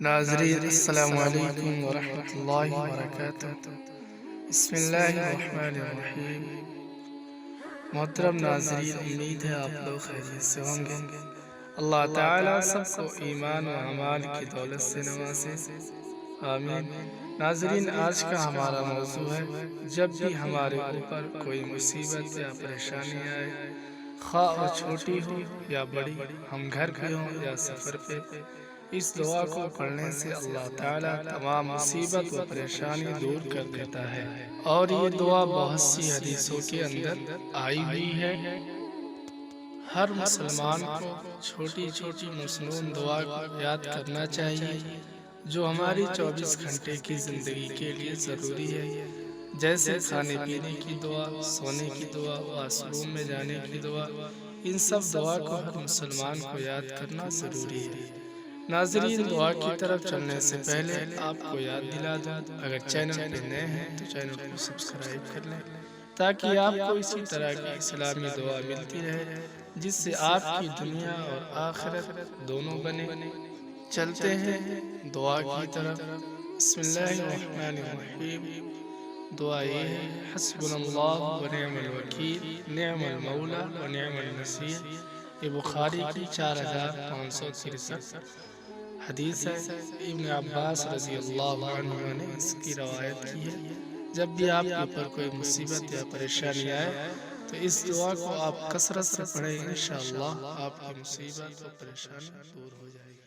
ناظرین السلام علیکم ورحمۃ اللہ وبرکاتہ۔ بسم اللہ الرحمن الرحیم۔ محترم ناظرین، امید ہے آپ لوگ خیریت سے ہوں گے۔ اللہ تعالیٰ سب کو ایمان و اعمال کی دولت سے نوازے، آمین۔ ناظرین، آج کا ہمارا موضوع ہے جب بھی ہمارے اوپر کوئی مصیبت یا پریشانی آئے، خواہ وہ چھوٹی ہو یا بڑی، ہم گھر پہ ہوں یا سفر پہ، اس دعا کو پڑھنے سے اللہ تعالیٰ تمام مصیبت و پریشانی دور کر دیتا ہے، اور یہ دعا بہت سی حدیثوں کے اندر آئی ہوئی ہے۔ ہر مسلمان کو چھوٹی چھوٹی مسنون دعا کو یاد کرنا چاہیے جو ہماری 24 گھنٹے کی زندگی کے لیے ضروری ہے، جیسے کھانے پینے کی دعا، سونے کی دعا، واش روم میں جانے کی دعا۔ ان سب دعا کو ہر مسلمان کو یاد کرنا ضروری ہے۔ ناظرین، دعا کی طرف چلنے سے پہلے آپ کو یاد دلا دوں، اگر چینل پہ نئے ہیں تو چینل کو سبسکرائب کر لیں تاکہ آپ کو اسی طرح کی اسلامی دعا ملتی رہے جس سے آپ کی دنیا اور آخرت دونوں بنے۔ چلتے ہیں دعا کی طرف۔ بسم اللہ الرحمن الرحیم۔ دعا یہ ہے: حسبنا اللہ و نعم الوکیل، نعم المولا و نعم النصیر۔ یہ بخاری کی 4563 حدیث ہے۔ ابن عباس رضی اللہ عنہ نے اس کی روایت کی ہے۔ جب بھی آپ کے اوپر کوئی مصیبت یا پریشانی آئے تو اس دعا کو آپ کثرت سے پڑھیں، انشاءاللہ آپ کی مصیبت و پریشانی دور ہو جائے گی۔